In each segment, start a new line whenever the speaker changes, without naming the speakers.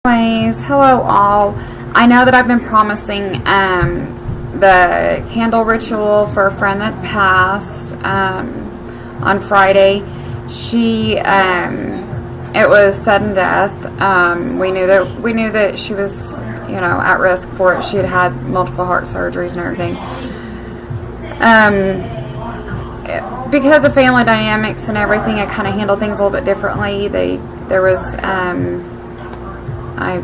Anyways, hello all. I know that I've been promising the candle ritual for a friend that passed on Friday. It was sudden death. We knew that she was, at risk for it. She had had multiple heart surgeries and everything. Because of family dynamics and everything, I kind of handled things a little bit differently. I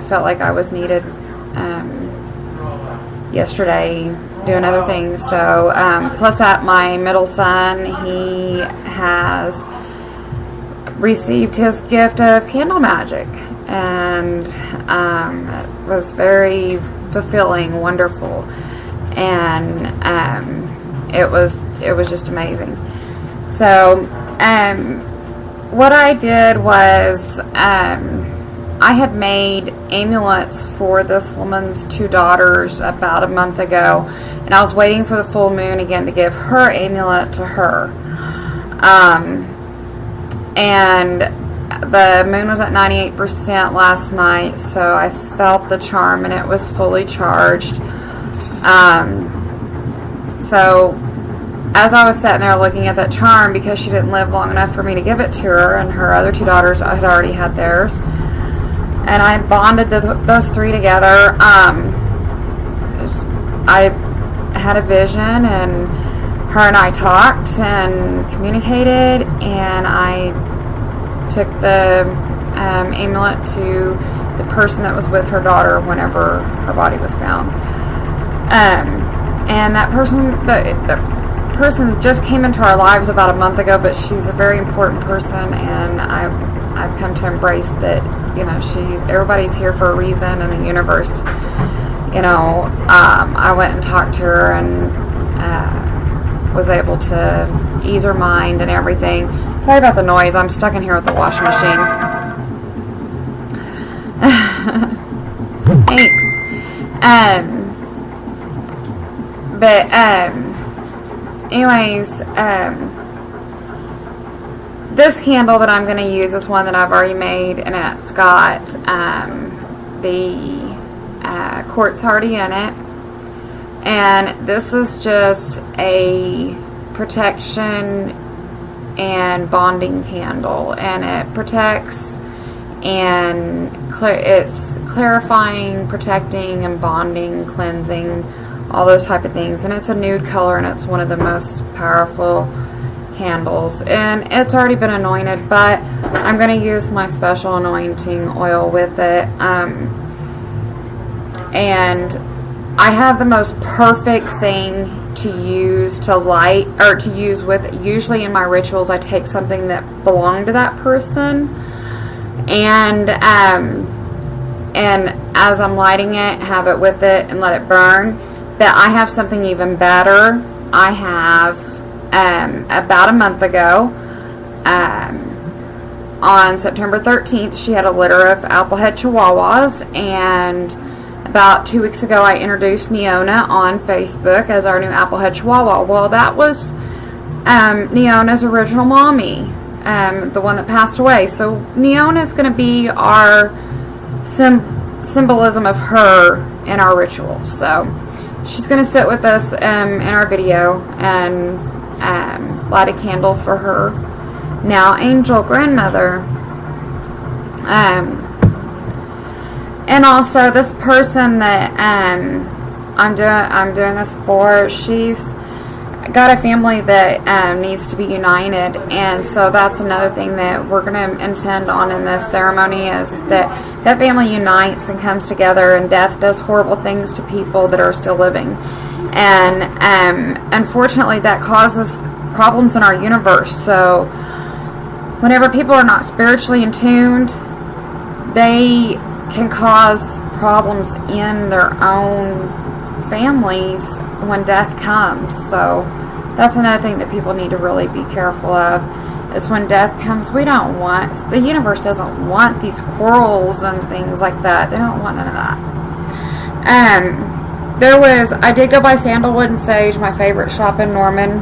felt like I was needed yesterday doing other things. So, plus that, my middle son, he has received his gift of candle magic, and it was very fulfilling, wonderful, and it was just amazing. So, what I did was, I had made amulets for this woman's two daughters about a month ago, and I was waiting for the full moon again to give her amulet to her. And the moon was at 98% last night, so I felt the charm, and it was fully charged. So as I was sitting there looking at that charm, because she didn't live long enough for me to give it to her, and her other two daughters had already had theirs, and I bonded those three together. I had a vision, and her and I talked and communicated, and I took the amulet to the person that was with her daughter whenever her body was found. And that person just came into our lives about a month ago, but she's a very important person, and I've come to embrace that. Everybody's here for a reason in the universe. I went and talked to her and was able to ease her mind and everything. Sorry about the noise. I'm stuck in here with the washing machine. Thanks. Anyways, this candle that I'm going to use is one that I've already made, and it's got the quartz already in it. And this is just a protection and bonding candle, and it protects, and it's clarifying, protecting, and bonding, cleansing, all those type of things. And it's a nude color, and it's one of the most powerful candles, and it's already been anointed, but I'm going to use my special anointing oil with it. And I have the most perfect thing to use to light, or to use with. Usually in my rituals, I take something that belonged to that person, and as I'm lighting it, have it with it and let it burn. But I have something even better. I have about a month ago, on September 13th, she had a litter of Applehead Chihuahuas, and about 2 weeks ago I introduced Neona on Facebook as our new Applehead Chihuahua. Well, that was Neona's original mommy, the one that passed away. So Neona is going to be our symbolism of her in our rituals. So she's going to sit with us in our video and light a candle for her now angel grandmother. And also this person that I'm doing this for, she's got a family that needs to be united, and so that's another thing that we're going to intend on in this ceremony, is that family unites and comes together, and death does horrible things to people that are still living, and unfortunately that causes problems in our universe. So whenever people are not spiritually in tuned, they can cause problems in their own families when death comes. So that's another thing that people need to really be careful of, is when death comes, the universe doesn't want these quarrels and things like that. They don't want none of that. I did go buy sandalwood and sage, my favorite shop in Norman,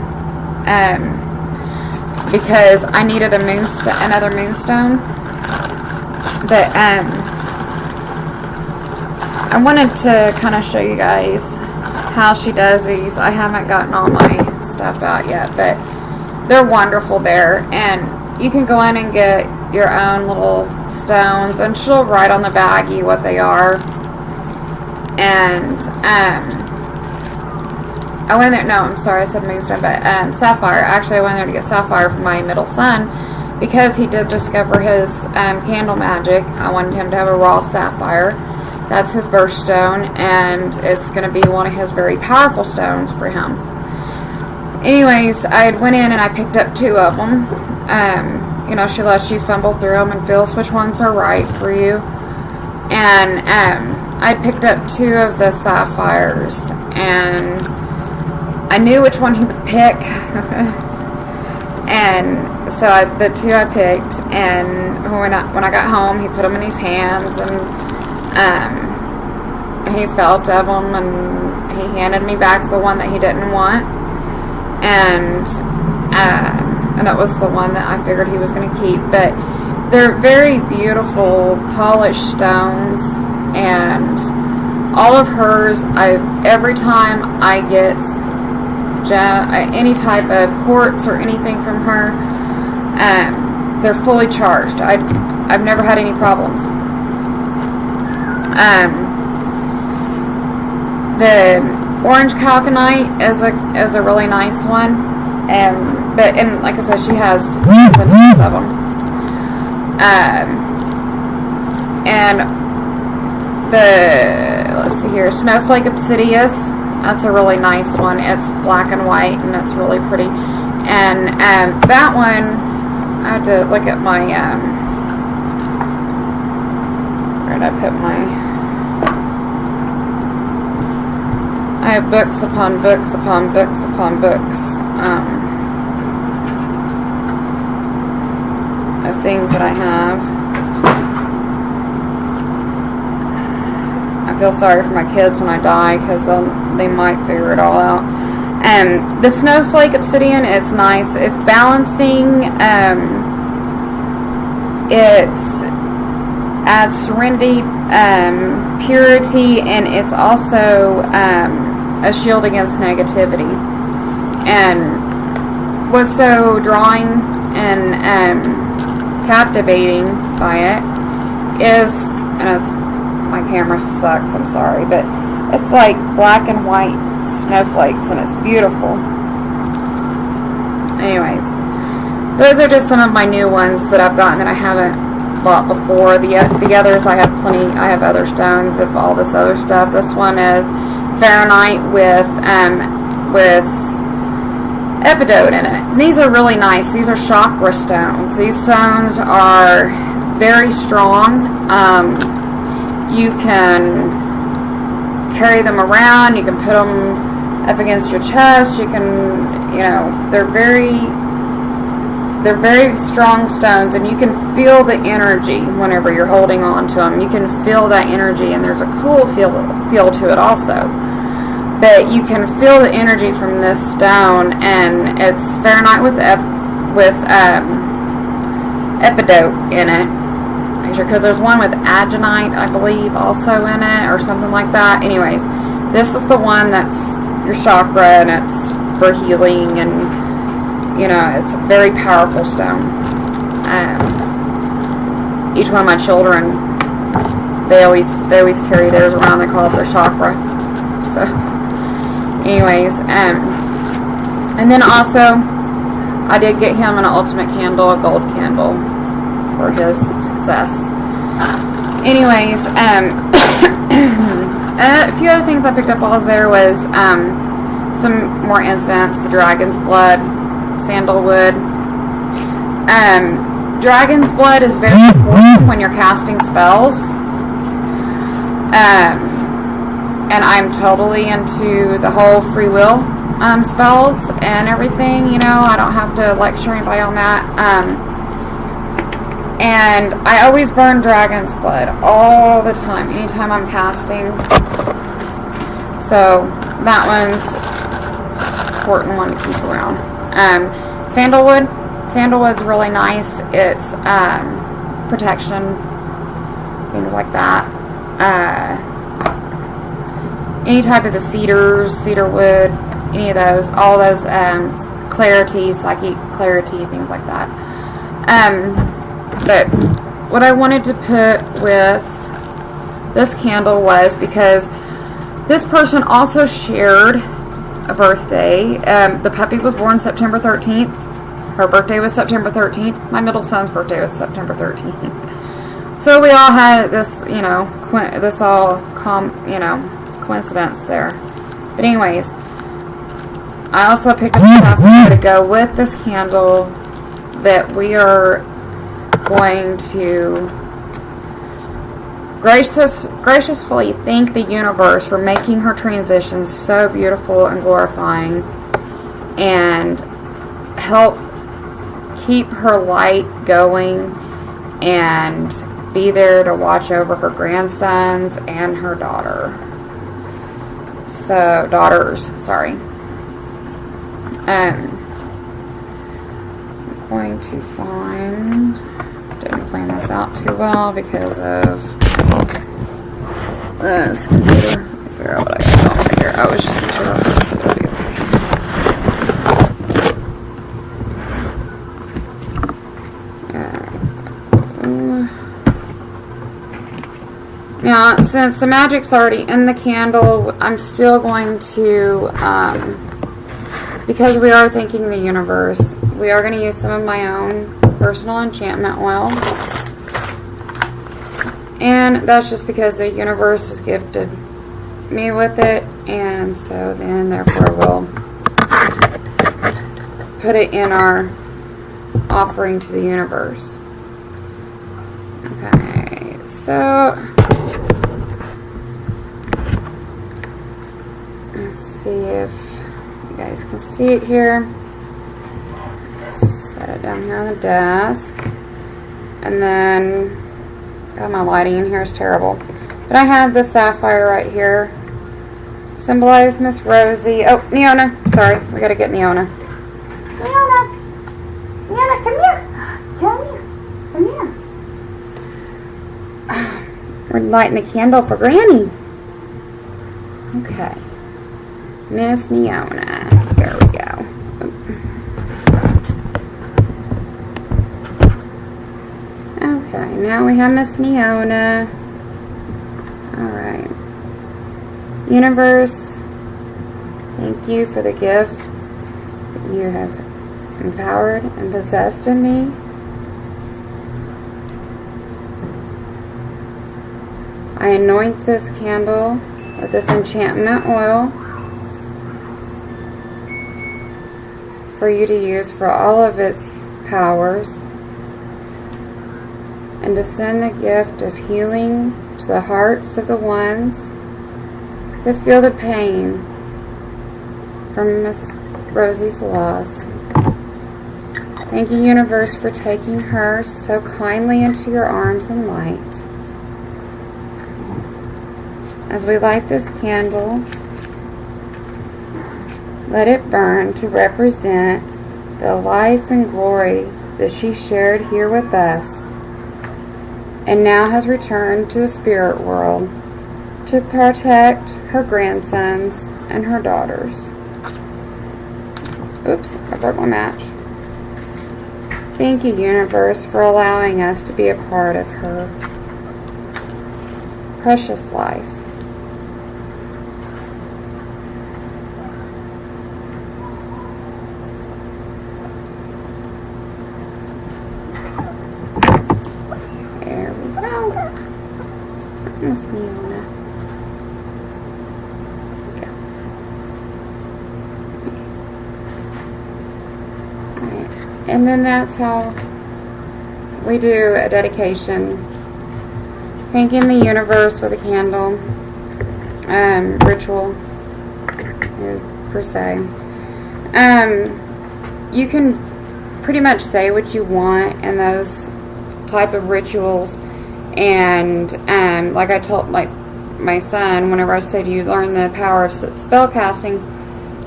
because I needed another moonstone. But I wanted to kind of show you guys how she does these. I haven't gotten all my stuff out yet, but they're wonderful there. And you can go in and get your own little stones, and she'll write on the baggie what they are. And I went there, no, I'm sorry, I said moonstone, but sapphire. Actually, I went there to get sapphire for my middle son because he did discover his candle magic. I wanted him to have a raw sapphire. That's his birthstone, and it's going to be one of his very powerful stones for him. Anyways, I went in and I picked up 2 of them. You know, she lets you fumble through them and feels which ones are right for you. And I picked up 2 of the sapphires, and I knew which one he would pick. And so the 2 I picked, and when I got home, he put them in his hands, and he felt of them, and he handed me back the one that he didn't want, and it was the one that I figured he was going to keep. But they're very beautiful polished stones, and all of hers, every time I get any type of quartz or anything from her, they're fully charged. I've never had any problems. The orange calconite is a really nice one, but like I said, she has tons and tons of them. And let's see here, snowflake obsidius. That's a really nice one. It's black and white, and it's really pretty. And that one, I had to look at my, where did I put I have books upon books upon books upon books of things that I have. I feel sorry for my kids when I die, because they might figure it all out. The snowflake obsidian, it's nice. It's balancing. It adds serenity, purity, and it's also a shield against negativity. And what's so drawing and captivating by it is, and my camera sucks, I'm sorry, but it's like black and white snowflakes, and it's beautiful. Anyways, those are just some of my new ones that I've gotten that I haven't bought before. The others, I have plenty. I have other stones of all this other stuff. This one is Fahrenheit with epidote in it. And these are really nice. These are chakra stones. These stones are very strong. You can carry them around. You can put them up against your chest. You can, they're very strong stones, and you can feel the energy whenever you're holding on to them. You can feel that energy, and there's a cool feel to it also. But you can feel the energy from this stone, and it's Fahrenheit with epidote in it. Because there's one with agenite, I believe, also in it, or something like that. Anyways, this is the one that's your chakra, and it's for healing, and it's a very powerful stone. Each one of my children, they always carry theirs around. They call it their chakra. So, anyways, and then also, I did get him an ultimate candle, a gold candle, for his success. Anyways, a few other things I picked up while I was there was some more incense, the dragon's blood, sandalwood. Dragon's blood is very important when you're casting spells. And I'm totally into the whole free will spells and everything. I don't have to lecture anybody on that. And I always burn dragon's blood all the time, anytime I'm casting. So that one's an important one to keep around. Sandalwood's really nice. It's protection, things like that. any type of the cedars, cedar wood, any of those, all those clarity, psychic clarity, things like that. But what I wanted to put with this candle was because this person also shared a birthday. The puppy was born September 13th. Her birthday was September 13th. My middle son's birthday was September 13th. So we all had this, coincidence there. But anyways, I also picked up a sapphire to go with this candle that we are going to graciously thank the universe for making her transition so beautiful and glorifying, and help keep her light going and be there to watch over her grandsons and her daughters. Sorry. I'm going to didn't plan this out too well because of this computer. Let me figure out what I got over here. I was just now, since the magic's already in the candle, I'm still going to, because we are thanking the universe, we are going to use some of my own personal enchantment oil. And that's just because the universe has gifted me with it, and so then therefore we'll put it in our offering to the universe. Okay, so let's see if you guys can see it here. Set it down here on the desk, and then God, my lighting in here is terrible. But I have the sapphire right here. Symbolize Miss Rosie. Oh, Neona. Sorry, we gotta get Neona. Neona, come here. Come here. We're lighting a candle for Granny. Okay. Miss Neona. There we go. Okay, now we have Miss Neona. Alright. Universe, thank you for the gift that you have empowered and possessed in me. I anoint this candle with this enchantment oil for you to use for all of its powers, and to send the gift of healing to the hearts of the ones that feel the pain from Miss Rosie's loss. Thank you, universe, for taking her so kindly into your arms and light. As we light this candle, let it burn to represent the life and glory that she shared here with us, and now has returned to the spirit world to protect her grandsons and her daughters. Oops, I broke my match. Thank you, universe, for allowing us to be a part of her precious life. Miss Neona. Okay. Alright. And then that's how we do a dedication. Thanking the universe with a candle. Ritual per se. You can pretty much say what you want in those type of rituals. And like I told my son, whenever I said you learn the power of spell casting,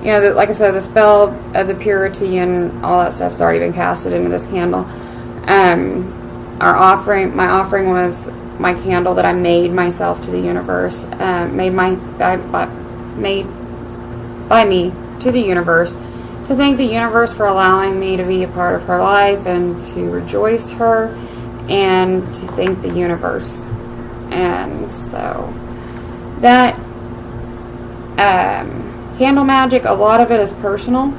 like I said, the spell of the purity and all that stuff's already been casted into this candle. My offering was my candle that I made myself to the universe. I made by me to the universe, to thank the universe for allowing me to be a part of her life and to rejoice her and to thank the universe. And so that candle magic, a lot of it is personal,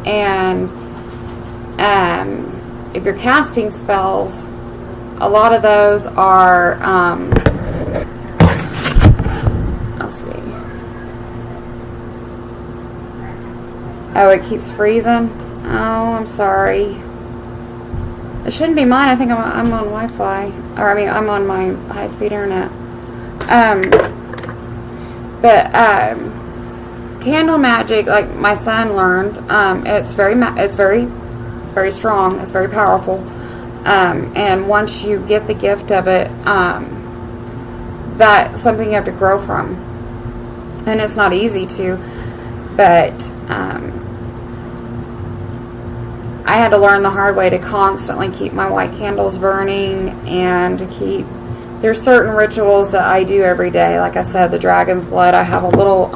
and if you're casting spells, a lot of those are let's see. Oh, it keeps freezing. Oh, I'm sorry. It shouldn't be mine. I think I'm on Wi-Fi, or I mean I'm on my high-speed internet. But candle magic, like my son learned, it's very strong. It's very powerful. And once you get the gift of it, that's something you have to grow from, and it's not easy to. But I had to learn the hard way to constantly keep my white candles burning, and to keep. There's certain rituals that I do every day. Like I said, the dragon's blood. I have a little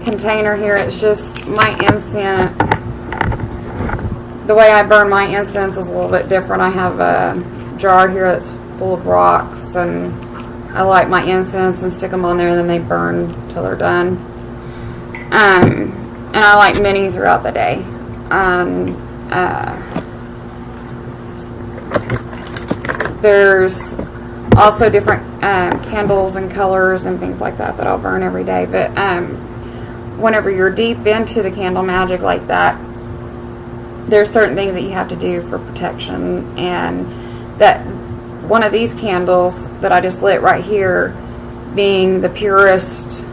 container here. It's just my incense. The way I burn my incense is a little bit different. I have a jar here that's full of rocks, and I light my incense and stick them on there, and then they burn till they're done. And I light many throughout the day. There's also different candles and colors and things like that I'll burn every day. But whenever you're deep into the candle magic like that, there's certain things that you have to do for protection, and that one of these candles that I just lit right here, being the purest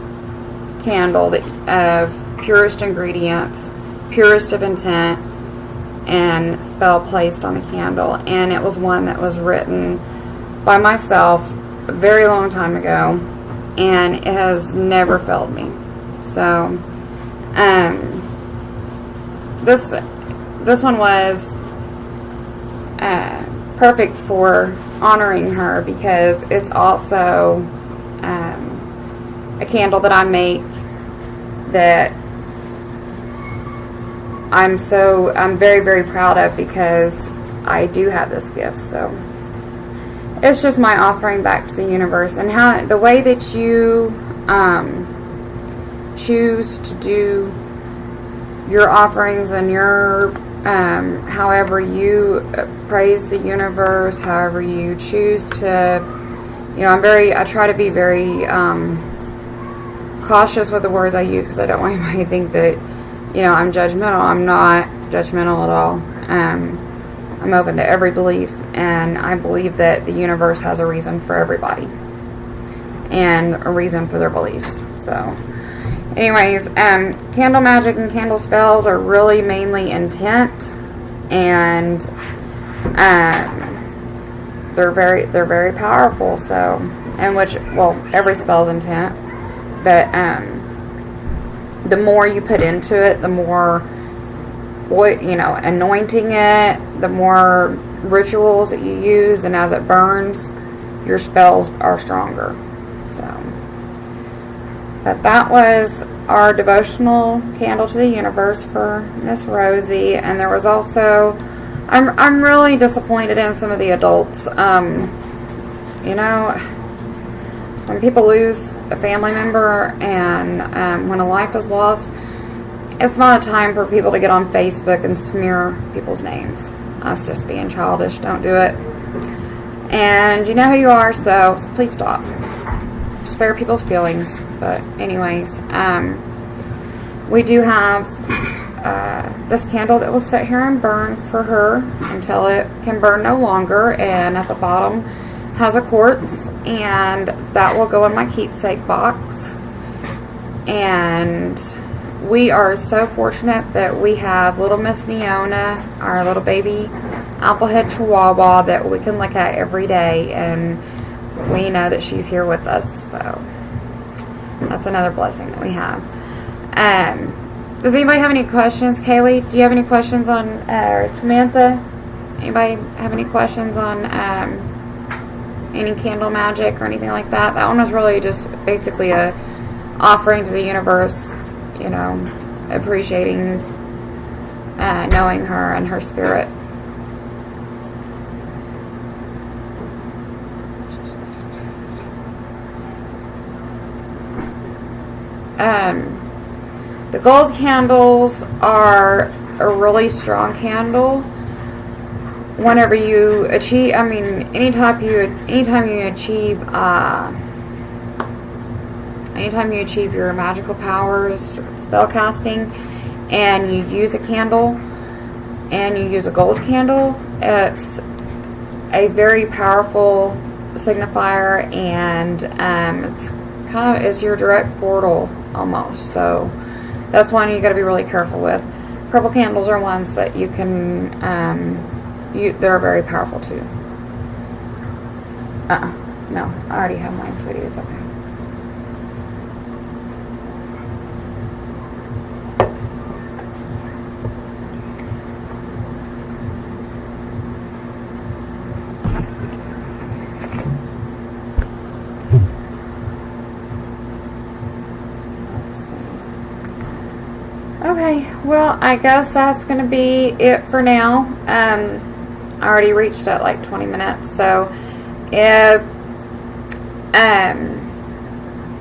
candle of purest ingredients, purest of intent, and spell placed on the candle. And it was one that was written by myself a very long time ago, and it has never failed me. So this one was perfect for honoring her, because it's also a candle that I make that I'm very, very proud of, because I do have this gift. So it's just my offering back to the universe, and how the way that you choose to do your offerings and your however you praise the universe, however you choose to, I try to be very cautious with the words I use, because I don't want anybody to think that I'm judgmental. I'm not judgmental at all. I'm open to every belief, and I believe that the universe has a reason for everybody and a reason for their beliefs. So anyways, candle magic and candle spells are really mainly intent, and they're very powerful. So, and every spell's intent, but the more you put into it, the more anointing it, the more rituals that you use, and as it burns, your spells are stronger. So, but that was our devotional candle to the universe for Miss Rosie. And there was also, I'm really disappointed in some of the adults. When people lose a family member, and when a life is lost, it's not a time for people to get on Facebook and smear people's names. That's just being childish. Don't do it. And you know who you are, so please stop. Spare people's feelings. But anyways, we do have this candle that will sit here and burn for her until it can burn no longer, and at the bottom has a quartz, and that will go in my keepsake box. And we are so fortunate that we have little Miss Neona, our little baby Applehead Chihuahua, that we can look at every day, and we know that she's here with us. So that's another blessing that we have. Does anybody have any questions? Kaylee, do you have any questions on, Samantha? Anybody have any questions on any candle magic or anything like that? That one was really just basically a offering to the universe, appreciating knowing her and her spirit. The gold candles are a really strong candle. Whenever you achieve, anytime you achieve your magical powers, spell casting, and you use a candle, and you use a gold candle, it's a very powerful signifier, and it's your direct portal almost. So that's one you got to be really careful with. Purple candles are ones that you can, they're very powerful too. No, I already have mine, sweetie. It's okay. Okay, well, I guess that's going to be it for now. I already reached at like 20 minutes, so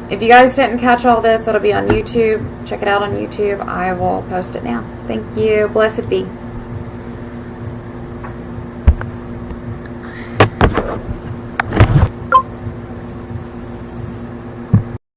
if you guys didn't catch all this, it'll be on YouTube. Check it out on YouTube. I will post it now. Thank you. Blessed be.